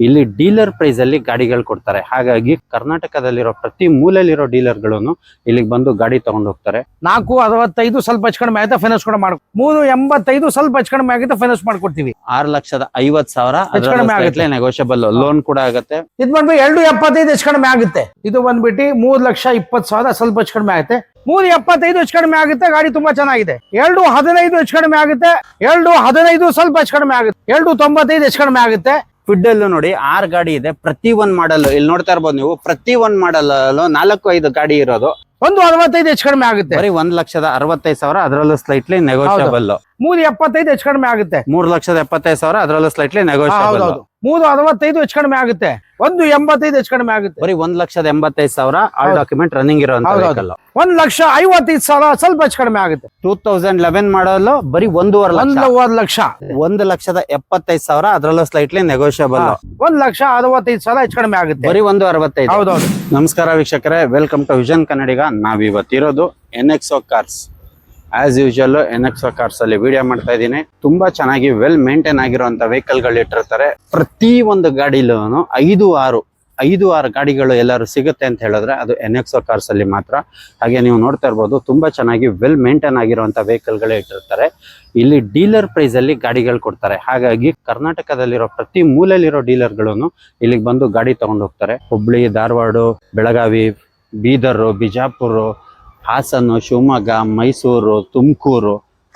ಇಲ್ಲಿ dealer price ಅಲ್ಲಿ ಗಾಡಿಗಳು ಕೊಡ್ತಾರೆ. ಹಾಗಾಗಿ ಕರ್ನಾಟಕದಲ್ಲಿರೋ ಪ್ರತಿ ಮೂಲೆಯಲ್ಲಿರೋ ಡೀಲರ್ಗಳನ್ನು ಇಲ್ಲಿಗೆ ಬಂದು ಗಾಡಿ ತಗೊಂಡು ಹೋಗ್ತಾರೆ. 465 ಸ್ವಲ್ಪ ಹೆಚ್ಚು ಕಡಿಮೆ ಆಗುತ್ತೆ ಫೈನಾನ್ಸ್ ಕೂಡ ಮಾಡಿ 385 ಸ್ವಲ್ಪ ಹೆಚ್ಚು ಕಡಿಮೆ ಆಗುತ್ತೆ ಫೈನಾನ್ಸ್ ಮಾಡ್ಕೊಡ್ತೀವಿ. 6,50,000 ಹೆಚ್ಚು ಕಡಿಮೆ ಆಗುತ್ತೆ, ನೆಗೋಷಿಯಬಲ್ ಲೋನ್ ಕೂಡ ಆಗುತ್ತೆ. ಇದು ಬಂದ್ಬಿಟ್ಟು 275 ಹೆಚ್ಚು ಕಡಿಮೆ ಆಗುತ್ತೆ. ಇದು ಬಂದ್ಬಿಟ್ಟು 3,20,000 ಸ್ವಲ್ಪ ಹೆಚ್ಚು ಕಡಿಮೆ ಆಗುತ್ತೆ. 375 ಹೆಚ್ಚು ಕಡಿಮೆ ಆಗುತ್ತೆ. ಗಾಡಿ ತುಂಬಾ ಚೆನ್ನಾಗಿದೆ. 215 ಹೆಚ್ಚು ಕಡಿಮೆ ಆಗುತ್ತೆ. 215 ಸ್ವಲ್ಪ ಹೆಚ್ಚು ಕಡಿಮೆ ಆಗುತ್ತೆ. 295 ಹೆಚ್ಚು ಕಡಿಮೆ ಆಗುತ್ತೆ. ಫಿಡ್ ಅಲ್ಲೂ ನೋಡಿ 6 ಗಾಡಿ ಇದೆ. ಪ್ರತಿ ಒಂದ್ ಮಾಡಲ್ ಇಲ್ಲಿ ನೋಡ್ತಾ ಇರ್ಬೋದು ನೀವು. ಪ್ರತಿ ಒಂದ್ ಮಾಡಲ್ 4-5 ಗಾಡಿ ಇರೋದು. 165 ಹೆಚ್ಚು ಕಡಿಮೆ ಆಗುತ್ತೆ. ಬರೀ 1,65,000 ಅದರಲ್ಲೂ ಸ್ಲೈಟ್ಲಿ ನೆಗೋಷಿಯಬಲ್. 375 ಹೆಚ್ಚು ಕಡಿಮೆ ಆಗುತ್ತೆ. 3,75,000 ಅದರಲ್ಲೂ ಸ್ಲೈಟ್ಲಿ ನೆಗೋಷಿಯಬಲ್. 365 ಹೆಚ್ಚು ಕಡಿಮೆ ಆಗುತ್ತೆ. 185 ಹೆಚ್ಚು ಕಡಿಮೆ ಆಗುತ್ತೆ. ಬರೀ 1,85,000 ಆಲ್ ಡಾಕ್ಯುಮೆಂಟ್ ರನ್ನಿಂಗ್ ಇರುವಂತ ವೆಹಿಕಲ್. 1,55,000 ಸ್ವಲ್ಪ ಹೆಚ್ಚು ಕಡಿಮೆ ಆಗುತ್ತೆ. 2011 ಮಾಡಲು ಬರೀ 1,50,000. 1,75,000 ಅದರಲ್ಲೂ ಸ್ಲೈಟ್ಲಿ ನೆಗೋಷಿಯಬಲ್. 1,65,000 ಹೆಚ್ಚು ಕಡಿಮೆ ಆಗುತ್ತೆ. ಬರೀ 1,65,000. ಹೌದೌದು. ನಮಸ್ಕಾರ ವೀಕ್ಷಕರೇ, ವೆಲ್ಕಮ್ ಟು ವಿಷನ್ ಕನ್ನಡಿಗ. ನಾವಿವತ್ತಿರೋದು NXO cars. As usual NXO cars ಅಲ್ಲಿ ವಿಡಿಯೋ ಮಾಡ್ತಾ ಇದ್ದೀನಿ. ತುಂಬಾ ಚೆನ್ನಾಗಿ ವೆಲ್ ಮೇಂಟೈನ್ ಆಗಿರುವಂತ ವೆಹಿಕಲ್ ಗಳು ಇಟ್ಟಿರ್ತಾರೆ. ಪ್ರತಿ ಒಂದು ಗಾಡಿಲೂ 5-6 ಗಾಡಿಗಳು ಎಲ್ಲರೂ ಸಿಗುತ್ತೆ ಅಂತ ಹೇಳಿದ್ರೆ ಅದು ಎನ್ಎಕ್ಸೋ ಕಾರ್ಸ್ ಅಲ್ಲಿ ಮಾತ್ರ. ಹಾಗೆ ನೀವು ನೋಡ್ತಾ ಇರ್ಬೋದು, ತುಂಬಾ ಚೆನ್ನಾಗಿ ವೆಲ್ ಮೇಂಟೈನ್ ಆಗಿರುವಂತ ವೆಹಿಕಲ್ ಗಳೇ ಇಟ್ಟಿರ್ತಾರೆ. ಇಲ್ಲಿ ಡೀಲರ್ ಪ್ರೈಸ್ ಅಲ್ಲಿ ಗಾಡಿಗಳು ಕೊಡ್ತಾರೆ. ಹಾಗಾಗಿ ಕರ್ನಾಟಕದಲ್ಲಿರೋ ಪ್ರತಿ ಮೂಲೆಯಲ್ಲಿರೋ ಡೀಲರ್ಗಳನ್ನು ಇಲ್ಲಿಗೆ ಬಂದು ಗಾಡಿ ತಗೊಂಡು ಹೋಗ್ತಾರೆ. ಹುಬ್ಳಿ, ಧಾರವಾಡ, ಬೆಳಗಾವಿ, ಬೀದರ್, ಬಿಜಾಪುರ, ಹಾಸನ, ಶಿವಮೊಗ್ಗ, ಮೈಸೂರು, ತುಮಕೂರು,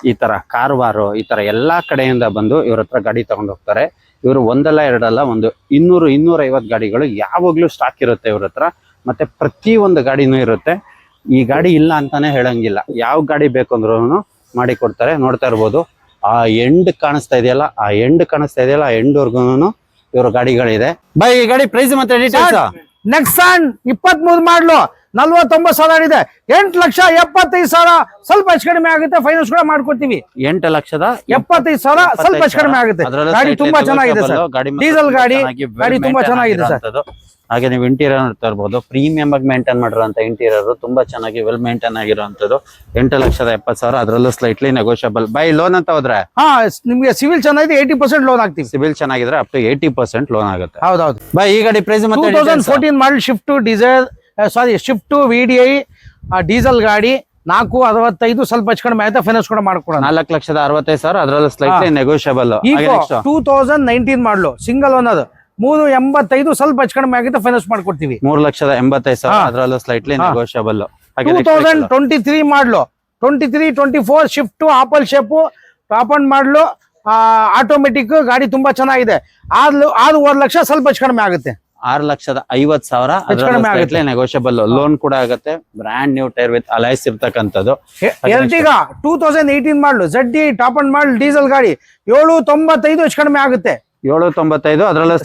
ಈ ತರ ಕಾರವಾರ, ಈ ತರ ಎಲ್ಲಾ ಕಡೆಯಿಂದ ಬಂದು ಇವ್ರ ಹತ್ರ ಗಾಡಿ ತಗೊಂಡು ಹೋಗ್ತಾರೆ. ಇವರು ಒಂದಲ್ಲ ಎರಡಲ್ಲ, ಒಂದು 200-250 ಗಾಡಿಗಳು ಯಾವಾಗ್ಲೂ ಸ್ಟಾಕ್ ಇರುತ್ತೆ ಇವ್ರ ಹತ್ರ. ಮತ್ತೆ ಪ್ರತಿ ಒಂದು ಗಾಡಿನೂ ಇರುತ್ತೆ. ಈ ಗಾಡಿ ಇಲ್ಲ ಅಂತಾನೆ ಹೇಳಂಗಿಲ್ಲ. ಯಾವ ಗಾಡಿ ಬೇಕಂದ್ರೂ ಮಾಡಿ ಕೊಡ್ತಾರೆ. ನೋಡ್ತಾ ಇರ್ಬೋದು, ಆ ಎಂಡ್ ಕಾಣಿಸ್ತಾ ಇದೆಯಲ್ಲ, ಆ ಎಂಡ್ವರ್ಗೂನು ಇವ್ರ ಗಾಡಿಗಳಿದೆ. ಬೈ, ಈ ಗಾಡಿ ಪ್ರೈಸ್ ಮತ್ತೆ ಡೀಟೇಲ್ಸ್. ನೆಕ್ಸಾನ್ 23 ಮಾಡಲು 49,000 ಇದೆ. 8,75,000 ಸ್ವಲ್ಪ ಹೆಚ್ಚು ಕಡಿಮೆ ಆಗುತ್ತೆ. ಫೈನಾನ್ಸ್ ಕೂಡ ಮಾಡ್ಕೊಡ್ತೀವಿ. 8,75,000 ಸ್ವಲ್ಪ ಹೆಚ್ಚು ಕಡಿಮೆ ಆಗುತ್ತೆ. ಗಾಡಿ ತುಂಬಾ ಚೆನ್ನಾಗಿದೆ ಸರ್. ಡೀಸೆಲ್ ಗಾಡಿ ತುಂಬಾ ಚೆನ್ನಾಗಿದೆ ಸರ್. ಹಾಗೆ ನೀವು ಇಂಟೀರಿಯರ್ ನೋಡ್ತಾ ಇರ್ಬೋದು, ಪ್ರೀಮಿಯಂ ಆಗಿ ಮೇಂಟೈನ್ ಮಾಡಿರುವಂತ ಇಂಟೀರಿಯರ್ ತುಂಬಾ ಚೆನ್ನಾಗಿ ವೆಲ್ ಮೇಂಟೈನ್ ಆಗಿರುವಂತದ್ದು. 8,70,000 ಅದರಲ್ಲೂ ಸ್ಲೈಟ್ಲಿ ನೆಗೋಷಿಯಬಲ್. ಬೈ ಲೋನ್ ಅಂತ ಹೋದ್ರೆ ನಿಮ್ಗೆ ಸಿವಿಲ್ ಚೆನ್ನಾಗಿದೆ, 80% ಲೋನ್ ಆಗ್ತೀವಿ. ಸಿವಿಲ್ ಚೆನ್ನಾಗಿದ್ರೆ ಅಪ್ ಟು 80% ಲೋನ್ ಆಗುತ್ತೆ. ಹೌದೌದು. ಬೈ, ಈ ಗಾಡಿ ಪ್ರೈಸ್ ಮತ್ತೆ 2014 ಮಾಡಲ್ ಶಿಫ್ಟ್ VDI ಡೀಸೆಲ್ ಗಾಡಿ. 465 ಸ್ವಲ್ಪ ಹೆಚ್ಚು ಕಡಿಮೆ ಆಯ್ತಾ ಫೈನಾನ್ಸ್ ಕೂಡ ಮಾಡ್ಕೊಡೋಣ. 4,65,000 ಅದರಲ್ಲೂ ಸ್ಲೈಟ್ಲಿ ನೆಗೋಷಿಯಬಲ್. 2019 ಮಾಡಲು ಸಿಂಗಲ್ ಓನರ್ 385 ಸ್ವಲ್ಪ ಹೆಚ್ಚು ಕಡಿಮೆ ಆಗುತ್ತೆ ಫೈನಾನ್ಸ್ ಮಾಡ್ಕೊಡ್ತೀವಿ. 3,80,000 ಅದರಲ್ಲೂ ಸ್ಲೈಟ್ಲಿ ನೆಗೋಷಿಯಬಲ್. 2023 ಮಾಡಲು 23-24 shift apple shape top end ಮಾಡಲು ಆಟೋಮೆಟಿಕ್ ಗಾಡಿ ತುಂಬಾ ಚೆನ್ನಾಗಿದೆ. 6 ಲಕ್ಷ ಸ್ವಲ್ಪ ಹೆಚ್ಚು ಕಡಿಮೆ ಆಗುತ್ತೆ. 6,50,000 ನೆಗೋಷಿಯಬಲ್. ಲೋನ್ ಕೂಡ ಆಗುತ್ತೆ. Brand new tyre with alloys ಇರ್ತಕ್ಕಂಥದ್ದು. ಎರ್ಟಿಗಾ 2018 ಮಾಡಲು ZD top and model diesel ಗಾಡಿ 795 ಹೆಚ್ಚು ಕಡಿಮೆ ಆಗುತ್ತೆ. 795 ಅದರಲ್ಲೂ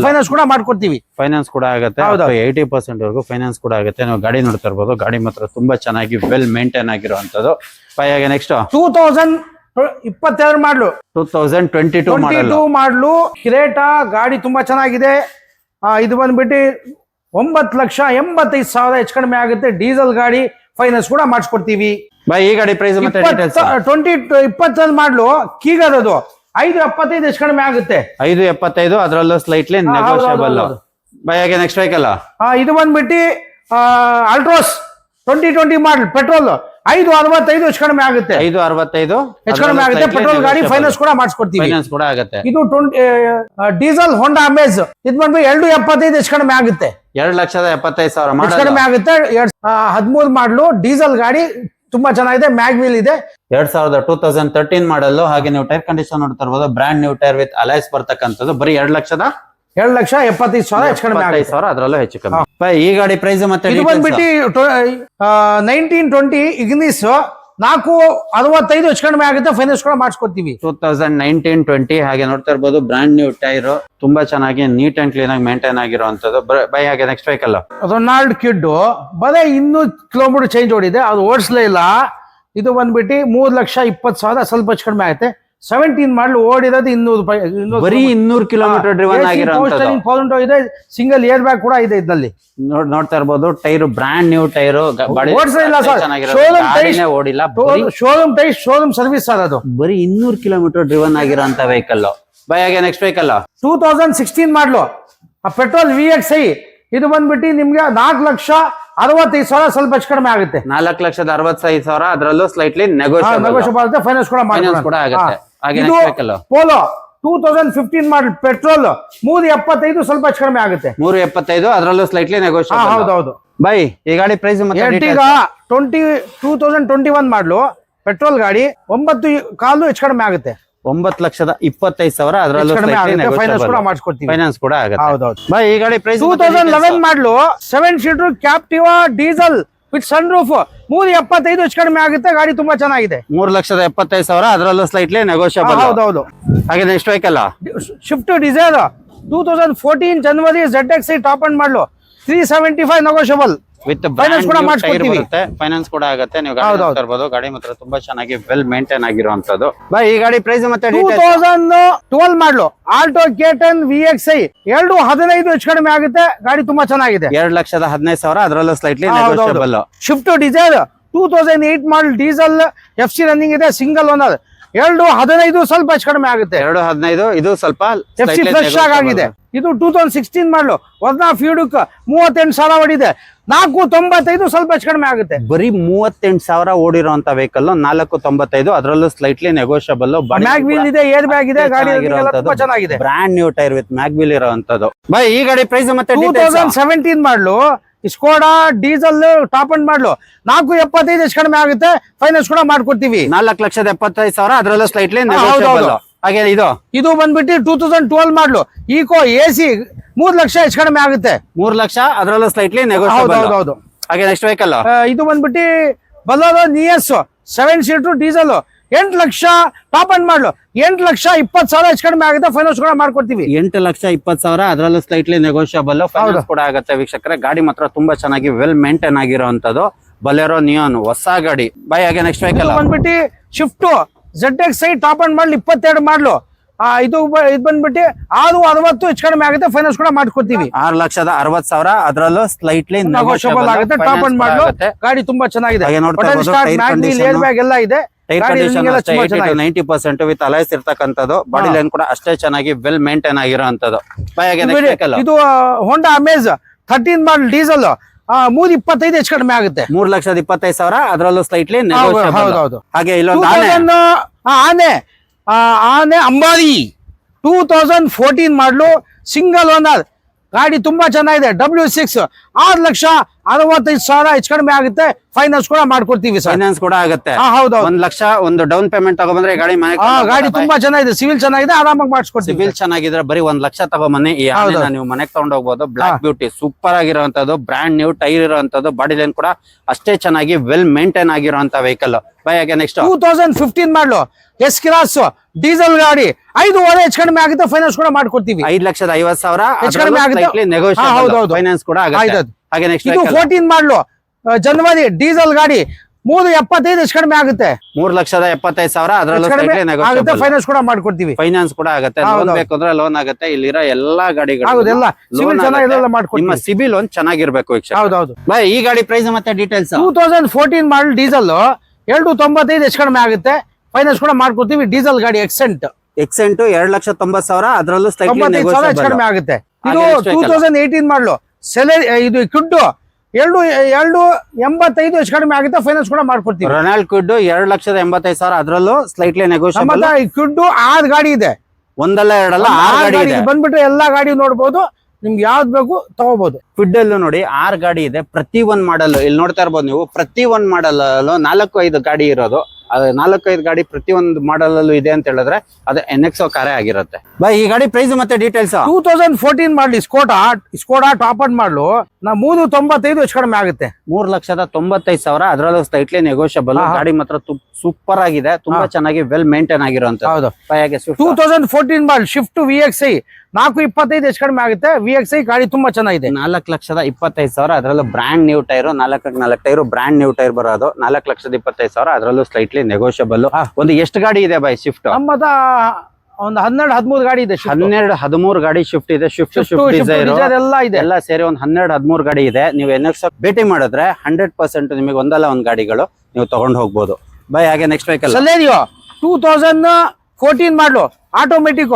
ಫೈನಾನ್ಸ್ ಕೂಡ ಮಾಡ್ಕೊಡ್ತೀವಿ. ಫೈನಾನ್ಸ್ ಕೂಡ ಆಗುತ್ತೆ. 80% ವರೆಗೂ ಫೈನಾನ್ಸ್ ಕೂಡ ಆಗುತ್ತೆ. ನಾವು ಗಾಡಿ ನೋಡ್ತಾ ಇರ್ಬೋದು. ಗಾಡಿ ಮಾತ್ರ ತುಂಬಾ ಚೆನ್ನಾಗಿ ವೆಲ್ ಮೇಂಟೈನ್ ಆಗಿರುವಂತದ್ದು. ಹಾಗೆ ನೆಕ್ಸ್ಟ್ 2022 ಮಾಡಲು 2022 ಮಾಡಲು ಕ್ರೇಟಾ ಗಾಡಿ ತುಂಬಾ ಚೆನ್ನಾಗಿದೆ. ಇದು ಬಂದ್ಬಿಟ್ಟು 9,85,000 ಹೆಚ್ಚು ಕಡಿಮೆ ಆಗುತ್ತೆ. ಡೀಸೆಲ್ ಗಾಡಿ ಫೈನಾನ್ಸ್ ಕೂಡ ಮಾಡಿಸ್ಕೊಡ್ತೀವಿ. ಬೈ, ಈ ಗಾಡಿ ಪ್ರೈಸ್ ಮತ್ತೆ 2020 ಮಾಡಲು ಕೀಗದದು 5,75 ಹೆಚ್ಚು ಕಡಿಮೆ ಆಗುತ್ತೆ. 5,75 ಅದರಲ್ಲೂ ಸ್ಲೈಟ್ಲಿ ನೆಗೋಷಿಯಬಲ್. ಬೈ, ಹಾಗೆ ನೆಕ್ಸ್ಟ್ ವೆಹಿಕಲ್ ಇದು ಬಂದ್ಬಿಟ್ಟು ಅಲ್ಟ್ರೋಸ್ 2020 ಮಾಡಲ್ ಪೆಟ್ರೋಲ್ 5,65 ಹೆಚ್ಚು ಕಡಿಮೆ ಆಗುತ್ತೆ. 5,65 ಹೆಚ್ಚು ಕಡಿಮೆ ಆಗುತ್ತೆ. ಪೆಟ್ರೋಲ್ ಗಾಡಿ ಫೈನಾನ್ಸ್ ಕೂಡ ಮಾಡಿಸ್ಕೊಡ್ತೀವಿ. ಫೈನಾನ್ಸ್ ಕೂಡ ಆಗುತ್ತೆ. ಇದು ಡೀಸೆಲ್ ಹೋಂಡಾ ಅಮೇಜ್ ಇದು ಬಂದ್ಬಿಟ್ಟು 2,75 ಹೆಚ್ಚು ಕಡಿಮೆ ಆಗುತ್ತೆ. 2,75,000 ಹೆಚ್ಚು ಕಡಿಮೆ ಆಗುತ್ತೆ. 13 ಮಾಡಲು ಡೀಸೆಲ್ ಗಾಡಿ ತುಂಬಾ ಚೆನ್ನಾಗಿದೆ. ಮ್ಯಾಗ್ವೀಲ್ ಇದೆ. 2013 ಮಾಡಲು. ಹಾಗೆ ನೀವು ಟೈರ್ ಕಂಡೀಷನ್ ನೋಡ್ತಾ ಇರ್ಬೋದು. Brand new tyre with alloys ಬರ್ತಕ್ಕಂಥದ್ದು. ಬರೀ 2,75,000 ಹೆಚ್ಚು ಕಡಿಮೆ ಆಗುತ್ತೆ. ಅದರಲ್ಲೂ ಹೆಚ್ಚು ಕಡಿಮೆ. ಈ ಗಾಡಿ ಪ್ರೈಸ್ ಮತ್ತೆ ಇದು ಬಂದ್ಬಿಟ್ಟು 1920 ಇಗ್ನಿಸ್ 465 ಹೆಚ್ಚು ಕಡಿಮೆ ಆಗುತ್ತೆ. ಫೈನಾನ್ಸ್ ಕೂಡ ಮಾಡಿಸ್ಕೊಡ್ತೀವಿ. 2019-20 ಹಾಗೆ ನೋಡ್ತಾ ಇರ್ಬೋದು. ಬ್ರಾಂಡ್ ನ್ಯೂ ಟೈರ್ ತುಂಬಾ ಚೆನ್ನಾಗಿ ನೀಟ್ ಅಂಡ್ ಕ್ಲೀನ್ ಆಗಿ ಮೇಂಟೈನ್ ಆಗಿರುವಂತದ್ದು. ಬೈ, ಹಾಗೆ ನೆಕ್ಸ್ಟ್ ವೆಹಿಕಲ್ ರೊನಾಲ್ಡ್ ಕಿಡ್ ಬರೀ 200 ಕಿಲೋಮೀಟರ್ ಚೇಂಜ್ ಓಡಿದೆ. ಅದು ಓಡಿಸ್ಲೇ ಇಲ್ಲ. ಇದು ಬಂದ್ಬಿಟ್ಟು 3,20,000 ಸ್ವಲ್ಪ ಹೆಚ್ಚು ಕಡಿಮೆ ಆಗುತ್ತೆ. 17 ಮಾಡಲು ಓಡಿರೋದು 200 ರೂಪಾಯಿ. ಬರೀ 200 ಕಿಲೋಮೀಟರ್ ಡ್ರಿವನ್ ಆಗಿರೋದು ಇದೆ. ಸಿಂಗಲ್ ಏರ್ ಬ್ಯಾಗ್ ಕೂಡ ಇದೆ ಇದರಲ್ಲಿ. ನೋಡ್ತಾ ಇರ್ಬೋದು. Tyre brand new tyre. Showroom service sir. ಅದು ಬರೀ 200 ಕಿಲೋಮೀಟರ್ ಡ್ರಿವನ್ ಆಗಿರೋಂತ ವೆಹಿಕಲ್. ಬೈ ಹಾಗೆ ನೆಕ್ಸ್ಟ್ ವೆಹಿಕಲ್ 2016 ಮಾಡಲು ಪೆಟ್ರೋಲ್ VXi ಇದು ಬಂದ್ಬಿಟ್ಟು ನಿಮ್ಗೆ 4,65,000 ಸ್ವಲ್ಪ ಹೆಚ್ಚು ಕಡಿಮೆ ಆಗುತ್ತೆ. 4,65,000 ಅದರಲ್ಲೂ ಸ್ಲೈಟ್ಲಿ ನೆಗೋಷಿಯಬಲ್ ಆಗುತ್ತೆ, ಫೈನಾನ್ಸ್ ಕೂಡ ಕೂಡ ಆಗುತ್ತೆ. ಹಾಗೆ ಇದು ನೆಕ್ಸ್ಟ್ ವೆಹಿಕಲ್ ಪೋಲೋ 2015 ಮಾಡಲ್ ಪೆಟ್ರೋಲ್ 375 ಸ್ವಲ್ಪ ಹೆಚ್ಚು ಕಡಿಮೆ ಆಗುತ್ತೆ. 375 ಅದರಲ್ಲೂ ಸ್ಲೈಟ್ಲಿ ನೆಗೋಷಿಯಬಲ್. ಹೌದೌದು. ಬೈ ಈ ಗಾಡಿ ಪ್ರೈಸ್ ಮತ್ತೆ ಎರ್ಟಿಗ 2021 ಮಾಡಲು ಪೆಟ್ರೋಲ್ ಗಾಡಿ 9.25 ಹೆಚ್ಚು ಕಡಿಮೆ ಆಗುತ್ತೆ. 9,25,000 ಅದರಲ್ಲೂ ಫೈನಾನ್ಸ್ ಕೂಡ ಮಾಡಿಸ್ಕೊಡ್ತೀವಿ. ಫೈನಾನ್ಸ್ ಕೂಡ ಆಗುತ್ತೆ. ಹೌದೌದು. ಬೈ ಈ ಗಾಡಿ ಪ್ರೈಸ್ 2011 ಮಾಡಲು 7 seater Captiva diesel with sunroof 375 ಹೆಚ್ಚು ಕಡಿಮೆ ಆಗುತ್ತೆ. ಗಾಡಿ ತುಂಬಾ ಚೆನ್ನಾಗಿದೆ. 3,75,000 ಅದರಲ್ಲೂ ಸ್ಲೈಟ್ಲಿ ನೆಗೋಷಿಯಬಲ್. ಹೌದೌದು. ಹಾಗೆ ನೆಕ್ಸ್ಟ್ ವೆಹಿಕಲ್ ಶಿಫ್ಟ್ ಡಿಸೈರ್ 2014 ಜನವರಿ ZXi ಟಾಪ್ ಅಂಡ್ ಮಾಡಲು 375 ನೆಗೋಷಿಯಬಲ್. ವಿತ್ ಫೈನಾನ್ಸ್ ಕೂಡ ಮಾಡಿಸ್ಕೊಡ್ತೀವಿ. ಫೈನಾನ್ಸ್ ಕೂಡ ಆಗುತ್ತೆ. ನೀವು ಗಾಡಿ ನೋಡ್ತಾ ಇರ್ಬೋದು, ಗಾಡಿ ಮಾತ್ರ ತುಂಬಾ ಚೆನ್ನಾಗಿ ವೆಲ್ ಮೇಂಟೈನ್ ಆಗಿರುವಂತದ್ದು. ಬೈ ಈ ಗಾಡಿ ಪ್ರೈಸ್ ಮತ್ತೆ 2012 ಮಾಡಲು ಆಲ್ಟೋ K10 VXi 2.15 ಹೆಚ್ಚು ಕಡಿಮೆ ಆಗುತ್ತೆ. ಗಾಡಿ ತುಂಬಾ ಚೆನ್ನಾಗಿದೆ. 2,15,000 ಅದರಲ್ಲೂ ಸ್ಲೈಟ್ಲಿ ನೆಗೋಷಿಯಬಲ್. ಶಿಫ್ಟ್ ಡಿಸೈರ್ 2008 ಮಾಡಲ್ ಡೀಸೆಲ್ FC ರನ್ನಿಂಗ್ ಇದೆ, ಸಿಂಗಲ್ ಓನರ್ 2.15 ಸ್ವಲ್ಪ ಹೆಚ್ಚು ಕಡಿಮೆ ಆಗುತ್ತೆ. 2.15 ಇದು ಸ್ವಲ್ಪ FC ಫ್ರೆಶ್ ಆಗಿದೆ. ಇದು 2016 ಮಾಡಲು ವರ್ನಾ ಫ್ಯೂಡುಕ್ 38,000 ಹೊಡಿದೆ, 4.95 ಸ್ವಲ್ಪ ಹೆಚ್ಚು ಕಡಿಮೆ ಆಗುತ್ತೆ. ಬರೀ 38,000 ಓಡಿರುವಂತ ವೆಹಿಕಲ್ 4.95 ಅದರಲ್ಲೂ ಸ್ಲೈಟ್ಲಿ ನೆಗೋಷಿಯಬಲ್. ಮ್ಯಾಗ್ ವೀಲ್ ಇದೆ, ಏರ್ ಬ್ಯಾಗ್ ಇದೆ, ಗಾಡಿ ತುಂಬಾ ಚೆನ್ನಾಗಿದೆ. Brand new tyre with mag wheel ಇರುವಂತದ್ದು. ಬೈ ಈ ಗಾಡಿ ಪ್ರೈಸ್ ಮತ್ತೆ 2017 ಮಾಡಲು ಸ್ಕೋಡಾ ಡೀಸೆಲ್ ಟಾಪ್ ಅಂಡ್ ಮಾಡಲು 4.75 ಹೆಚ್ಚು ಕಡಿಮೆ ಆಗುತ್ತೆ. ಫೈನಾನ್ಸ್ ಕೂಡ ಮಾಡ್ಕೊಡ್ತೀವಿ. 4,75,000 ಅದರಲ್ಲೂ ಸ್ಲೈಟ್ಲಿ ನೆಗೋಷಿಯಬಲ್. ಹಾಗೆ ಇದು ಬಂದ್ಬಿಟ್ಟು 2012 ಮಾಡಲು ಈಕೋ AC 3 ಲಕ್ಷ ಹೆಚ್ಚು ಕಡಿಮೆ ಆಗುತ್ತೆ. 3 ಲಕ್ಷ ಅದರಲ್ಲೂ ಸ್ಲೈಟ್ಲಿ ನೆಗೋಷಿಯಬಲ್. ಹೌದು. ಹಾಗೆ ನೆಕ್ಸ್ಟ್ ವೆಹಿಕಲ್ ಇದು ಬಂದ್ಬಿಟ್ಟು ಬಲೋರೋ ನಿಯಸ್ 7 seater diesel 8 lakh top end ಮಾಡಲು 8,20,000 ಹೆಚ್ಚು ಕಡಿಮೆ ಆಗುತ್ತೆ. ಫೈನಾನ್ಸ್ ಕೂಡ ಮಾಡ್ಕೊಡ್ತೀವಿ. 8,20,000 ಅದರಲ್ಲೂ ಸ್ಲೈಟ್ಲಿ ನೆಗೋಷಿಯಬಲ್. ಫೈನಾನ್ಸ್ ಕೂಡ ಆಗುತ್ತೆ. ವೀಕ್ಷಕರೇ ಗಾಡಿ ಮಾತ್ರ ತುಂಬಾ ಚೆನ್ನಾಗಿ ವೆಲ್ ಮೇಂಟೈನ್ ಆಗಿರುವಂತದ್ದು. ಬಲೆರೋ ನಿಯಾನ್ ಹೊಸ ಗಾಡಿ. ಬೈ ಹಾಗೆ ನೆಕ್ಸ್ಟ್ ವೆಹಿಕಲ್ ಬಂದ್ಬಿಟ್ಟು ಶಿಫ್ಟ್ ZXi ಟಾಪ್ ಅಂಡ್ ಮಾಡಲು 22 ಮಾಡಲು ಇದು ಬಂದ್ಬಿಟ್ಟು 6.60 ಹೆಚ್ಚು ಕಡಿಮೆ ಆಗುತ್ತೆ. ಫೈನಾನ್ಸ್ ಕೂಡ ಮಾಡ್ಕೊಡ್ತೀವಿ. 6,60,000 ಅದರಲ್ಲೂ ಸ್ಲೈಟ್ಲಿ ನೆಗೋಷಿಯಬಲ್ ಆಗುತ್ತೆ. ಟಾಪ್ ಅಂಡ್ ಮಾಡಲು ಗಾಡಿ ತುಂಬಾ ಚೆನ್ನಾಗಿದೆ. ಏರ್ ಬ್ಯಾಗ್ ಎಲ್ಲ ಇದೆ. ಟೈರ್ ಕಂಡೀಷನ್ 90% ವಿತ್ ಅಲೈಸ್ ಇರ್ತಕ್ಕಂಥದ್ದು. ಬಾಡಿ ಲೈನ್ ಕೂಡ ಅಷ್ಟೇ ಚೆನ್ನಾಗಿ ವೆಲ್ ಮೇಂಟೈನ್ ಆಗಿರುವಂತದ್ದು. ಇದು ಹೋಂಡಾ ಅಮೇಜ್ 13 ಮಾಡಲ್ ಡೀಸೆಲ್ 3.25 ಹೆಚ್ಚು ಕಡಿಮೆ ಆಗುತ್ತೆ. 3,25,000 ಅದರಲ್ಲೂ ಸ್ಲೈಟ್ಲಿ ನೆಗೋಷಿಯಬಲ್. ಹಾಗೆ ಇಲ್ಲೊಂದು ಆನೆ ಅಂಬಾರಿ 2014 ಮಾಡಲು ಸಿಂಗಲ್ ಓನರ್ ಗಾಡಿ ತುಂಬಾ ಚೆನ್ನಾಗಿದೆ. W6 6,65,000 ಹೆಚ್ಚು ಕಡಿಮೆ ಆಗುತ್ತೆ. ಫೈನಾನ್ಸ್ ಕೂಡ ಮಾಡ್ಕೊಡ್ತೀವಿ. ಫೈನಾನ್ಸ್ ಕೂಡ ಆಗುತ್ತೆ. ಹೌದು. 1 ಲಕ್ಷ ಒಂದು ಡೌನ್ ಪೇಮೆಂಟ್ ತಗೊಂಡ್ರೆ ಗಾಡಿ ಗಾಡಿ ತುಂಬಾ ಚೆನ್ನಾಗಿದೆ. ಸಿವಿಲ್ ಚೆನ್ನಾಗಿದೆ, ಆರಾಮಾಗಿ ಮಾಡಿಸ್ಕೊಡ್ತೀವಿ. ಸಿವಿಲ್ ಚೆನ್ನಾಗಿದ್ರೆ ಬರೀ 1 ಲಕ್ಷ ತಗೊಂಬನ್ನಿ. ಈ ಆನೆನ ನೀವು ಮನೆಗೆ ತಗೊಂಡ್ ಹೋಗ್ಬೋದು. ಬ್ಲಾಕ್ ಬ್ಯೂಟಿ ಸೂಪರ್ ಆಗಿರುವಂತದ್ದು, ಬ್ರಾಂಡ್ ನ್ಯೂ ಟೈರ್ ಇರುವಂತದ್ದು, ಬಾಡಿ ಲೈನ್ ಕೂಡ ಅಷ್ಟೇ ಚೆನ್ನಾಗಿ ವೆಲ್ ಮೇಂಟೈನ್ ಆಗಿರುವಂತ ವೆಹಿಕಲ್. ಬೈ ಹಾಗೆ ನೆಕ್ಸ್ಟ್ 2015 ಮಾಡಲು S ಕ್ರಾಸ್ ಡೀಸೆಲ್ ಗಾಡಿ 5.5 ಹೆಚ್ಚು ಕಡಿಮೆ ಆಗುತ್ತೆ. ಫೈನಾನ್ಸ್ ಕೂಡ ಮಾಡ್ಕೊಡ್ತೀವಿ. 5,50,000 ಹೆಚ್ಚು ಕಡಿಮೆ ಆಗುತ್ತೆ. ನೆಗೋಷಿಯಬಲ್. ಫೈನಾನ್ಸ್ ಕೂಡ ಆಗುತ್ತೆ. ಹಾಗೆ ನೆಕ್ಸ್ಟ್ ಇದು 14 ಮಾಡಲು ಜನವರಿ ಡೀಸೆಲ್ ಗಾಡಿ 3.75 ಹೆಚ್ಚು ಕಡಿಮೆ ಆಗುತ್ತೆ. 3,75,000 ಅದರಲ್ಲೂ ನೆಗೋಷಿಯಬಲ್. ಫೈನಾನ್ಸ್ ಕೂಡ ಮಾಡ್ಕೊಡ್ತೀವಿ. ಫೈನಾನ್ಸ್ ಕೂಡ ಆಗುತ್ತೆ. ಲೋನ್ ಬೇಕಂದ್ರೆ ಲೋನ್ ಆಗುತ್ತೆ. ಇಲ್ಲಿರೋ ಎಲ್ಲಾ ಗಾಡಿಗಳು ನಿಮ್ಮ ಸಿಬಿಲ್ ಒಂದು ಚೆನ್ನಾಗಿರ್ಬೇಕು. ಹೌದೌದು. ಬೈ ಈ ಗಾಡಿ ಪ್ರೈಸ್ ಮತ್ತೆ ಡೀಟೇಲ್ಸ್ 2014 ಮಾಡಲ್ ಡೀಸೆಲ್ 2.95 ಹೆಚ್ಚು ಕಡಿಮೆ ಆಗುತ್ತೆ. ಫೈನಾನ್ಸ್ ಕೂಡ ಮಾಡ್ಕೊಡ್ತೀವಿ. ಡೀಸೆಲ್ ಗಾಡಿ ಎಕ್ಸೆಂಟ್ 2,90,000 ಅದರಲ್ಲೂ ಹೆಚ್ಚು ಕಡಿಮೆ ಆಗುತ್ತೆ. ಇದು 2018 ಮಾಡಲು ಇದು ಕುಡ್ಡು 2.85 ಹೆಚ್ಚು ಕಡಿಮೆ ಆಗುತ್ತೆ. ಫೈನಾನ್ಸ್ ಕೂಡ ಮಾಡ್ಕೊಡ್ತೀವಿ. ರೊನಾಲ್ಡ್ ಕುಡ್ 2,85,000 ಅದರಲ್ಲೂ ಸ್ಲೈಟ್ಲಿ ನೆಗೋಷಿಯಬಲ್. ಕುಡ್ಡು 6 ಗಾಡಿ ಇದೆ. ಒಂದಲ್ಲ ಎರಡಲ್ಲ 6 ಗಾಡಿ ಇದೆ. ಬಂದ್ಬಿಟ್ರೆ ಎಲ್ಲಾ ಗಾಡಿ ನೋಡ್ಬೋದು. ನಿಮ್ಗೆ ಯಾವ್ದು ಬೇಕು ತಗೋಬಹುದು. ಫಿಡ್ ಅಲ್ಲೂ ನೋಡಿ 6 ಗಾಡಿ ಇದೆ. ಪ್ರತಿ ಒಂದ್ ಮಾಡಲ್ ಇಲ್ಲಿ ನೋಡ್ತಾ ಇರ್ಬೋದು ನೀವು. ಪ್ರತಿ ಒಂದ್ ಮಾಡಲ್ 4-5 ಗಾಡಿ ಇರೋದು. 4-5 ಗಾಡಿ ಪ್ರತಿ ಒಂದು ಮಾಡಲ್ ಅಲ್ಲೂ ಇದೆ ಅಂತ ಹೇಳಿದ್ರೆ ಅದು NXO ಕಾರೇ ಆಗಿರುತ್ತೆ. ಬೈ ಈ ಗಾಡಿ ಪ್ರೈಸ್ ಮತ್ತೆ ಡೀಟೇಲ್ಸ್ 2014 ಮಾಡಲಿ ಸ್ಕೋಡಾ ಟಾಪ್ ಅಂಡ್ ಮಾಡಲು 3.95 ಹೆಚ್ಚು ಕಡಿಮೆ ಆಗುತ್ತೆ. 3,95,000 ಅದರಲ್ಲೂ ಸ್ಲೈಟ್ಲಿ ನೆಗೋಷಿಯಬಲ್. ಗಾಡಿ ಮಾತ್ರ ಸೂಪರ್ ಆಗಿದೆ. ತುಂಬಾ ಚೆನ್ನಾಗಿ ವೆಲ್ ಮೇಂಟೈನ್ ಆಗಿರುವಂತ. 2014 ಮಾಡಲ್ ಶಿಫ್ಟ್ VXi 4.25 ಹೆಚ್ಚು ಕಡಿಮೆ ಆಗುತ್ತೆ. VXi ಗಾಡಿ ತುಂಬಾ ಚೆನ್ನಾಗಿದೆ. 4,25,000 ಅದರಲ್ಲೂ brand new tyre 4 tyre brand new tyre ಬರೋದು. 4,25,000 ಅದರಲ್ಲೂ ಸ್ಲೈಟ್ಲಿ ನೆಗೋಷಿಯಬಲ್. ಒಂದು ಎಷ್ಟು ಗಾಡಿ ಇದೆ ಬೈ ಶಿಫ್ಟ್? ನಮ್ಮದ ಒಂದು 12-13 ಗಾಡಿ ಇದೆ. 12-13 ಗಾಡಿ ಶಿಫ್ಟ್ ಇದೆ. ಶಿಫ್ಟ್ ಡಿಸೈರ್ ಎಲ್ಲ ಇದೆ. ಎಲ್ಲ ಸೇರಿ ಒಂದು 12-13 ಗಾಡಿ ಇದೆ. ನೀವು NXO ಭೇಟಿ ಮಾಡಿದ್ರೆ 100% ನಿಮಗೆ ಒಂದಲ್ಲ ಒಂದ್ ಗಾಡಿಗಳು ನೀವು ತಗೊಂಡು ಹೋಗ್ಬೋದು. ಬೈ ಹಾಗೆ ನೆಕ್ಸ್ಟ್ ವೆಹಿಕಲ್ 2014 ಮಾಡಲು ಆಟೋಮೆಟಿಕ್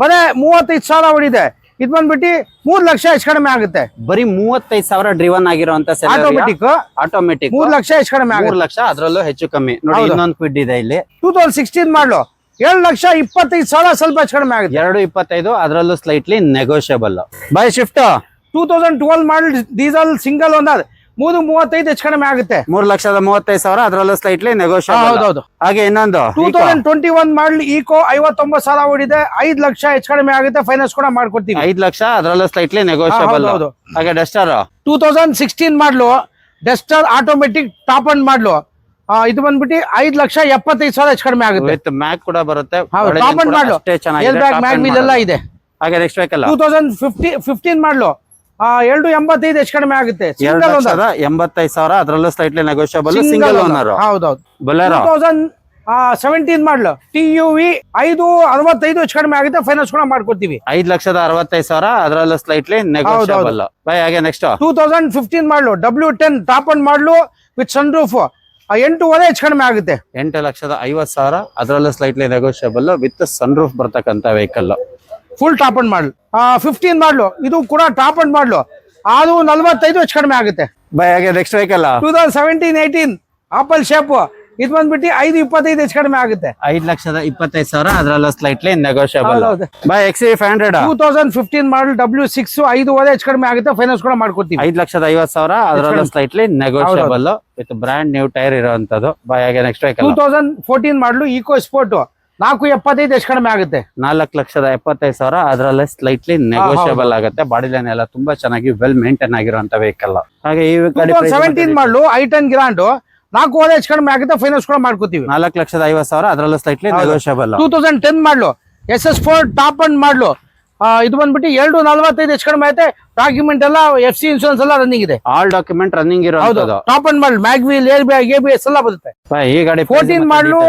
ಬರೇ 35,000 ಹೊಡಿದೆ. ಇದು ಬಂದ್ಬಿಟ್ಟು 3 ಲಕ್ಷ ಹೆಚ್ಚು ಕಡಿಮೆ ಆಗುತ್ತೆ. ಬರೀ 35,000 ಡ್ರಿವನ್ ಆಗಿರುವಂತ ಆಟೋಮೆಟಿಕ್ ಆಟೋಮೆಟಿಕ್ 3 ಲಕ್ಷ ಹೆಚ್ಚು ಕಡಿಮೆ 3 ಆಗುತ್ತೆ. ಲಕ್ಷ ಅದರಲ್ಲೂ ಹೆಚ್ಚು ಕಮ್ಮಿ ನೋಡಿ. ಇನ್ನೊಂದು ಕ್ವಿಡ್ ಇದೆ ಇಲ್ಲಿ 2016 ಮಾಡಲು 7,25,000 ಸ್ವಲ್ಪ ಹೆಚ್ಚು ಕಡಿಮೆ ಆಗುತ್ತೆ. 225 ಅದರಲ್ಲೂ slightly negotiable. By shift 2012 model diesel single owner 335 ಹೆಚ್ಚು ಕಡಿಮೆ ಆಗುತ್ತೆ. 3,35,000 ಅದರಲ್ಲೂ ಸ್ಲೈಟ್ಲಿ ನೆಗೋಷಿಯಬಲ್. ಹೌದೌದು. ಹಾಗೆ ಇನ್ನೊಂದು 2021 ಮಾಡಲ್ ಈಕೋ 59,000 ಹೊಡಿದೆ. 5 ಲಕ್ಷ ಹೆಚ್ಚು ಕಡಿಮೆ ಆಗುತ್ತೆ. ಫೈನಾನ್ಸ್ ಕೂಡ ಮಾಡ್ಕೊಡ್ತೀವಿ. 5 ಲಕ್ಷ ಅದರಲ್ಲೂ ಸ್ಲೈಟ್ಲಿ ನೆಗೋಷಿಯಬಲ್. ಹೌದು. ಹಾಗೆ ಡಸ್ಟರ್ 2016 ಮಾಡಲು ಡಸ್ಟರ್ ಆಟೋಮೆಟಿಕ್ ಟಾಪ್ ಅಂಡ್ ಮಾಡಲು ಇದು ಬಂದ್ಬಿಟ್ಟು 5,75,000 ಹೆಚ್ಚು ಕಡಿಮೆ ಆಗುತ್ತೆ. ವಿತ್ ಮ್ಯಾಕ್ ಕೂಡ ಬರುತ್ತೆ. ಟಾಪ್ ಅಂಡ್ ಮಾಡಲು ಅಷ್ಟೇ ಚೆನ್ನಾಗಿದೆ. ಏರ್ ಬ್ಯಾಗ್ ಮ್ಯಾಗ್ ವೀಲ್ ಎಲ್ಲ ಇದೆ. ಹಾಗೆ ನೆಕ್ಸ್ಟ್ ವೆಹಿಕಲ್ 2015 ಮಾಡಲು 285 ಹೆಚ್ಚು ಕಡಿಮೆ ಆಗುತ್ತೆ. 2,85,000 ಅದರಲ್ಲೂ ಸ್ಲೈಟ್ಲಿ ನೆಗೋಷಿಯಬಲ್. Single owner. ಹೌದೌದು. ಬೊಲೆರೋ 2017 ಮಾಡಲು TUV 565 ಹೆಚ್ಚು ಕಡಿಮೆ ಆಗುತ್ತೆ. ಫೈನಾನ್ಸ್ ಕೂಡ ಮಾಡ್ಕೊಡ್ತೀವಿ. 5,65,000 ಅದರಲ್ಲೂ ಸ್ಲೈಟ್ಲಿ ನೆಗೋಷಿಯಬಲ್. ಬೈ ಹಾಗೆ ನೆಕ್ಸ್ಟ್ 2015 ಮಾಡಲು W10 ಟಾಪ್ ಅಂಡ್ ಮಾಡಲು ವಿತ್ ಸನ್ ರೂಫ್ 8.5 ಹೆಚ್ಚು ಕಡಿಮೆ ಆಗುತ್ತೆ. 8,50,000 ಅದರಲ್ಲೂ slightly negotiable with sunroof ಬರ್ತಕ್ಕಂತ ವೆಹಿಕಲ್. ಫುಲ್ ಟಾಪ್ ಅಂಡ್ ಮಾಡಲು 15 ಮಾಡಲು ಇದು ಕೂಡ ಟಾಪ್ ಅಂಡ್ ಮಾಡಲು ಅದು 45 ಹೆಚ್ಚು ಕಡಿಮೆ ಆಗುತ್ತೆ. ಬೈ ಹಾಗೆ ನೆಕ್ಸ್ಟ್ ವೆಹಿಕಲ್ 2017-18 ಆಪಲ್ ಶೇಪ್ ಇದು ಬಂದ್ಬಿಟ್ಟು 5.25 ಹೆಚ್ಚು ಕಡಿಮೆ ಆಗುತ್ತೆ. 5,25,000 ಅದರಲ್ಲೂ ಸ್ಲೈಟ್ಲಿ ನೆಗೋಷಿಯಬಲ್. ಹೌದು. ಬೈ XC500 2015 ಮಾಡಲ್ W6 5.5 ಹೆಚ್ಚು ಕಡಿಮೆ ಆಗುತ್ತೆ. ಫೈನಾನ್ಸ್ ಕೂಡ ಮಾಡ್ಕೊಡ್ತೀವಿ. 5,50,000 ಅದರಲ್ಲೂ slightly negotiable with brand new tyre ಇರುವಂತದ್ದು. ಬೈ ಹಾಗೆ ನೆಕ್ಸ್ಟ್ ವೆಹಿಕಲ್ 2014 ಮಾಡಲು ಈಕೋ ಸ್ಪೋರ್ಟ್ 4.75 ಹೆಚ್ಚು ಕಡಿಮೆ ಆಗುತ್ತೆ. 4,75,000 ಅದರಲ್ಲೇ ಸ್ಲೈಟ್ಲಿ ನೆಗೋಷಿಯಬಲ್ ಆಗುತ್ತೆ. ಬಾಡಿ ಲೈನ್ ಎಲ್ಲ ತುಂಬಾ ಚೆನ್ನಾಗಿ ವೆಲ್ ಮೇಂಟೈನ್ ಆಗಿರುವಂತ ವೆಹಿಕಲ್. ಹಾಗೆ ಈ ಗಾಡಿ 2017 ಮಾಡಲು i10 ಗ್ರಾಂಡ್ 4.5 ಹೆಚ್ಚು ಕಡಿಮೆ ಆಗುತ್ತೆ. ಫೈನಾನ್ಸ್ ಕೂಡ ಮಾಡ್ಕೊತೀವಿ. 4,50,000 ಅದರಲ್ಲೂ ಸ್ಲೈಟ್ಲಿ ನೆಗೋಷಿಯಬಲ್. 2010 ಮಾಡಲು SS4 ಟಾಪ್ ಅಂಡ್ ಮಾಡಲು ಇದು ಬಂದ್ಬಿಟ್ಟು 2.45 ಹೆಚ್ಚು ಕಡಿಮೆ ಆಗುತ್ತೆ. ಡಾಕ್ಯುಮೆಂಟ್ ಎಲ್ಲ FC ಇನ್ಶೂರೆನ್ಸ್ ಎಲ್ಲ ರನ್ನಿಂಗ್ ಇದೆ. ಆಲ್ ಡಾಕ್ಯುಮೆಂಟ್ ರನ್ನಿಂಗ್ ಇರುವಂತದ್ದು. Top and model mag wheel air bag ABS ಎಲ್ಲ ಬರುತ್ತೆ. ಈ ಗಾಡಿ 14 ಮಾಡಲು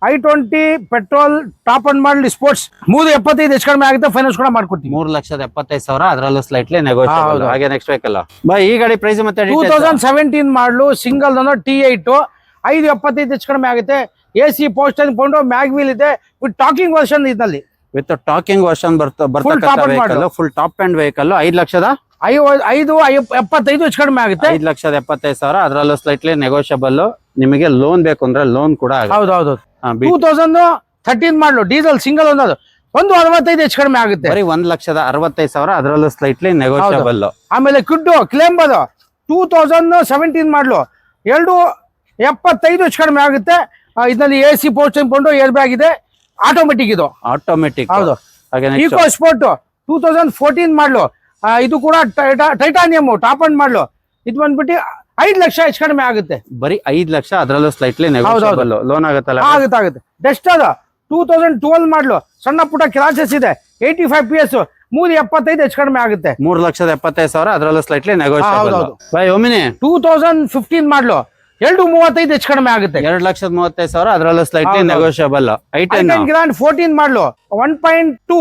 i20 petrol top and model sports 3.75 ಹೆಚ್ಚು ಕಡಿಮೆ ಆಗುತ್ತೆ. ಫೈನಾನ್ಸ್ ಕೂಡ ಮಾಡ್ಕೊಡ್ತೀವಿ. 3,75,000 ಅದರಲ್ಲೂ ಸ್ಲೈಟ್ಲಿ ನೆಗೋಷಿಯಬಲ್. ಹಾಗೆ ನೆಕ್ಸ್ಟ್ ವೆಹಿಕಲ್ ಬೈ ಈ ಗಾಡಿ ಪ್ರೈಸ್ ಮತ್ತೆ 2017 ಮಾಡಲು ಸಿಂಗಲ್ ಓನರ್ T8 5.75 ಹೆಚ್ಚು ಕಡಿಮೆ ಆಗುತ್ತೆ. AC ಪೋಸ್ಟ್ ಕೊಂಡು ಮ್ಯಾಗ್ ವೀಲ್ ಇದೆ ವಿತ್ ಟಾಕಿಂಗ್ ವರ್ಷನ್ ಇದರಲ್ಲಿ ವಿತ್ ಟಾಕಿಂಗ್ ವರ್ಷನ್ ಬರ್ತಕ್ಕಂತ vehicle. Full top end vehicle. 5,75 ಹೆಚ್ಚು ಕಡಿಮೆ ಆಗುತ್ತೆ. 5,75,000 ಅದರಲ್ಲೂ ಸ್ಲೈಟ್ಲಿ ನೆಗೋಷಿಯಬಲ್. ನಿಮಗೆ ಲೋನ್ ಬೇಕು ಅಂದ್ರೆ ಲೋನ್ ಕೂಡ ಹೌದೌದು. 2013 ಮಾಡಲು ಡೀಸೆಲ್ ಸಿಂಗಲ್ ಓನರ್ 1.65 ಹೆಚ್ಚು ಕಡಿಮೆ ಆಗುತ್ತೆ. ಬರೀ 1,65,000 ಅದರಲ್ಲೂ ಸ್ಲೈಟ್ಲಿ ನೆಗೋಷಿಯಬಲ್. ಆಮೇಲೆ ಕ್ವಿಡ್ ಕ್ಲೇಂಬರ್ 2017 ಮಾಡಲು 2.75 ಹೆಚ್ಚು ಕಡಿಮೆ ಆಗುತ್ತೆ. ಇದರಲ್ಲಿ AC ಪೋಸ್ಟ್ ಕೊಂಡು ಏರ್ ಬ್ಯಾಗ್ ಇದೆ. ಆಟೋಮೆಟಿಕ್ ಇದು ಆಟೋಮೆಟಿಕ್. ಹೌದು. ಹಾಗೆ ಈಕೋ ಸ್ಪೋರ್ಟ್ 2014 ಮಾಡಲು ಇದು ಕೂಡ ಟೈಟಾನಿಯಂ ಟಾಪ್ ಅಂಡ್ ಮಾಡಲು ಇದು ಬಂದ್ಬಿಟ್ಟು 5 ಲಕ್ಷ ಹೆಚ್ಚು ಕಡಿಮೆ ಆಗುತ್ತೆ. ಬರೀ 5 ಲಕ್ಷ ಅದರಲ್ಲೂ ಸ್ಲೈಟ್ಲಿ ನೆಗೋಷಿಯಬಲ್. ಲೋನ್ ಆಗುತ್ತಲ್ಲ? ಆಗುತ್ತೆ. ಡಸ್ಟರ್ 2012 ಮಾಡಲು ಸಣ್ಣ ಪುಟ್ಟ ಕ್ರಾಚಸ್ ಇದೆ. 85 PS 3.75 ಹೆಚ್ಚು ಕಡಿಮೆ ಆಗುತ್ತೆ. 3,75,000 ಅದರಲ್ಲೂ ಸ್ಲೈಟ್ಲಿ ನೆಗೋಷಿಯಬಲ್. ಬೈ ಒಮಿನಿ 2015 ಮಾಡಲು 2.35 ಹೆಚ್ಚು ಕಡಿಮೆ ಆಗುತ್ತೆ. 2,35,000 ಅದರಲ್ಲೂ ಸ್ಲೈಟ್ಲಿ ನೆಗೋಷಿಯಬಲ್. i10 ಗ್ರಾಂಡ್ 14 ಮಾಡಲು 1.2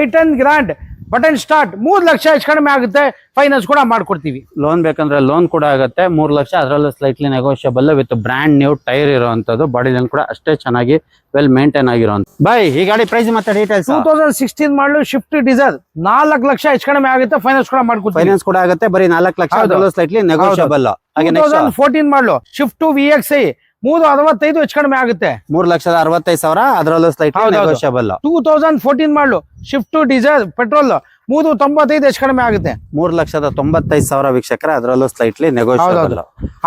i10 grand button start 3 lakh ಹೆಚ್ಚು ಕಡಿಮೆ ಆಗುತ್ತೆ. ಫೈನಾನ್ಸ್ ಕೂಡ ಮಾಡ್ಕೊಡ್ತೀವಿ. ಲೋನ್ ಬೇಕಂದ್ರೆ ಲೋನ್ ಕೂಡ ಆಗುತ್ತೆ. 3 ಲಕ್ಷ ಅದರಲ್ಲೂ slightly negotiable with brand new tyre ಇರುವಂತದ್ದು. ಬಾಡಿ ಲೈನ್ ಕೂಡ ಅಷ್ಟೇ ಚೆನ್ನಾಗಿ ವೆಲ್ ಮೇಂಟೈನ್ ಆಗಿರುವಂತ. ಬೈ ಈ ಗಾಡಿ ಪ್ರೈಸ್ ಮತ್ತೆ ಡೀಟೇಲ್ಸ್ 2016 ಮಾಡಲು ಶಿಫ್ಟ್ ಡೀಸೆಲ್ 4 ಲಕ್ಷ ಹೆಚ್ಚು ಕಡಿಮೆ ಆಗುತ್ತೆ. ಫೈನಾನ್ಸ್ ಕೂಡ ಮಾಡ್ಕೊಡ್ತೀವಿ. ಫೈನಾನ್ಸ್ ಕೂಡ ಆಗುತ್ತೆ. ಬರೀ 4 ಲಕ್ಷ ಅದರಲ್ಲೂ ಸ್ಲೈಟ್ಲಿ ನೆಗೋಷಿಯಬಲ್. ಹಾಗೆ 2014 ಮಾಡಲು ಶಿಫ್ಟ್ VXI 3.65 ಹೆಚ್ಚು ಕಡಿಮೆ ಆಗುತ್ತೆ. 3,65,000 ಅದರಲ್ಲೂ ಸ್ಲೈಟ್ಲಿ ನೆಗೋಷಿಯಬಲ್. 2014 ಮಾಡಲು ಶಿಫ್ಟ್ ಡೀಸೆಲ್ ಪೆಟ್ರೋಲ್ 3.95 ಹೆಚ್ಚು ಕಡಿಮೆ ಆಗುತ್ತೆ. 3,95,000 ವೀಕ್ಷಕರ ಅದರಲ್ಲೂ ಸ್ಲೈಟ್ಲಿ ನೆಗೋಷಿಯಬಲ್.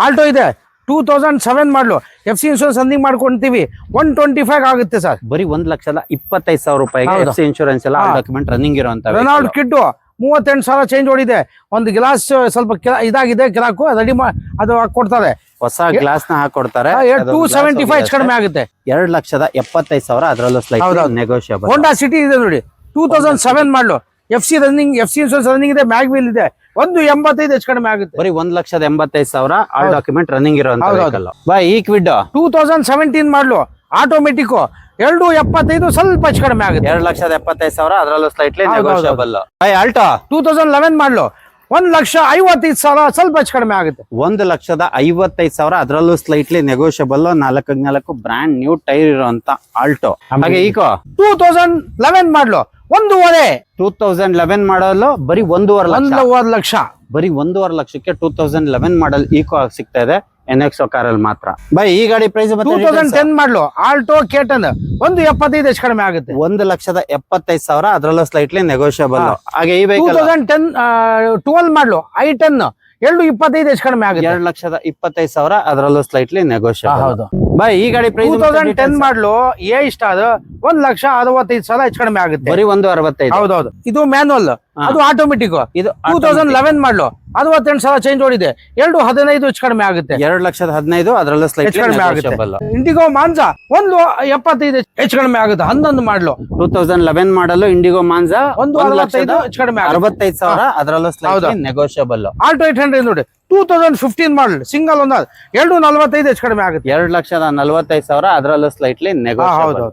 ಆಲ್ಟೋ ಇದೆ 2007 ಮಾಡಲು FC ಇನ್ಶೂರೆನ್ಸ್ ರನ್ನಿಂಗ್ ಮಾಡ್ಕೊಂತೀವಿ 125 ಆಗುತ್ತೆ ಸರ್. ಬರೀ 1,25,000 ರೂಪಾಯಿಗೆ FC ಇನ್ಶೂರೆನ್ಸ್ ಎಲ್ಲ ಡಾಕ್ಯುಮೆಂಟ್ ರನ್ನಿಂಗ್ ಇರುವಂತ. ರೆನಾಲ್ಡ್ ಕಿಡ್ 38,000 ಚೇಂಜ್ ಓಡಿದೆ. ಒಂದು ಗ್ಲಾಸ್ ಸ್ವಲ್ಪ ಇದಾಗಿದೆ ಕಿರಾಕು ರೆಡಿ ಅದು ಕೊಡ್ತಾರೆ. ಹೊಸ ಗ್ಲಾಸ್ ನ ಹಾಕೊಡ್ತಾರೆ. 275 ಹೆಚ್ಚು ಕಡಿಮೆ ಆಗುತ್ತೆ. 2,75,000 ಅದರಲ್ಲೂ ಸ್ಲೈಟ್ಲಿ ನೆಗೋಷಿಯಬಲ್. ಹೋಂಡಾ ಸಿಟಿ ಇದೆ ನೋಡಿ 2007 ಮಾಡಲು FC ಇನ್ಶೂರೆನ್ಸ್ ರನ್ನಿಂಗ್ ಇದೆ. ಮ್ಯಾಗ್ ವೀಲ್ ಇದೆ. 1.85 ಹೆಚ್ಚು ಕಡಿಮೆ ಆಗುತ್ತೆ. ಬರೀ 1,85,000 ಆಲ್ ಡಾಕ್ಯುಮೆಂಟ್ ರನ್ನಿಂಗ್ ಇರುವಂತ. ಬೈ ಈ ಕ್ವಿಡ್ 2017 ಮಾಡಲು ಆಟೋಮೆಟಿಕ್ 2.75 ಸ್ವಲ್ಪ ಹೆಚ್ಚು ಕಡಿಮೆ ಆಗುತ್ತೆ. 2,75,000 ಅದರಲ್ಲೂ ಸ್ಲೈಟ್ಲಿ ನೆಗೋಷಿಯಬಲ್. ಬೈ ಆಲ್ಟೋ 2011 ಮಾಡಲು 1,55,000 ಸ್ವಲ್ಪ ಹೆಚ್ಚು ಕಡಿಮೆ ಆಗುತ್ತೆ. 1,55,000 ಅದರಲ್ಲೂ slightly negotiable 4x4 brand new tyre ಇರುವಂತ ಆಲ್ಟೋ. ಹಾಗೆ ಈಕೋ 2011 ಮಾಡ್ಲು 1.5 2011 ಮಾಡಲು ಬರೀ 1.5 ಲಕ್ಷ. 1.5 ಲಕ್ಷ ಬರೀ 1.5 ಲಕ್ಷಕ್ಕೆ 2011 ಮಾಡಲ್ ಈಕೋ ಸಿಗ್ತಾ ಇದೆ ಎನ್ಎಕ್ಸೋ ಕಾರಲ್ಲಿ ಮಾತ್ರ. ಬೈ ಈ ಗಾಡಿ ಪ್ರೈಸ್ 2010 ಮಾಡ್ಲು ಆಲ್ಟೋ ಕೇಟನ್ 1.75 ಹೆಚ್ಚು ಕಡಿಮೆ ಆಗುತ್ತೆ. 1,75,000 ಅದರಲ್ಲೂ ಸ್ಲೈಟ್ಲಿ ನೆಗೋಷಿಯಬಲ್. ಹಾಗೆ ಈ ವೆಹಿಕಲ್ 12 ಮಾಡ್ಲು i10 2.25 ಹೆಚ್ಚು ಕಡಿಮೆ ಆಗುತ್ತೆ. 2,25,000 ಅದರಲ್ಲೂ ಸ್ಲೈಟ್ಲಿ ನೆಗೋಷಿಯಬಲ್. ಹೌದು. ಬೈ ಈ ಗಾಡಿ ಪ್ರೈಸ್ 2010 ಮಾಡ್ಲು ಎ ಸ್ಟಾರ್ 1,65,000 ಹೆಚ್ಚು ಕಡಿಮೆ ಆಗುತ್ತೆ. ಬರೀ 1.65. ಹೌದೌದು. ಇದು ಮ್ಯಾನುವಲ್, ಅದು ಆಟೋಮೆಟಿಕ್. ಇದು 2011 ಮಾಡ್ಲು 68,000 ಚೇಂಜ್ ಓಡಿದೆ. 2.15 ಹೆಚ್ಚು ಕಡಿಮೆ ಆಗುತ್ತೆ. 2,15,000 ಅದರಲ್ಲೂ ಹೆಚ್ಚು ಸ್ಲೈಟ್ಲಿ ಕಡಿಮೆ ಆಗುತ್ತೆ. ನೆಗೋಷಿಯಬಲ್. ಇಂಡಿಗೋ ಮಾನ್ಸಾ 1.75 ಹೆಚ್ಚು ಕಡಿಮೆ ಆಗುತ್ತೆ. 11 ಮಾಡ್ಲು 2011 ಮಾಡಲು ಇಂಡಿಗೋ ಮಾನ್ಸಾ 1.65 ಹೆಚ್ಚು ಕಡಿಮೆ ಆಗುತ್ತೆ. 65,000 ಅದರಲ್ಲೂ ಸ್ಲೈಟ್ಲಿ ನೆಗೋಷಿಯಬಲ್. ಆಲ್ಟೋ 800 ನೋಡಿ 2015 ಮಾಡಲ್ ಸಿಂಗಲ್ 2.45 ಹೆಚ್ಚು ಕಡಿಮೆ ಆಗುತ್ತೆ. 2,45,000 ಅದರಲ್ಲೂ ಸ್ಲೈಟ್ಲಿ ನೆಗೋಷಿಯಬಲ್.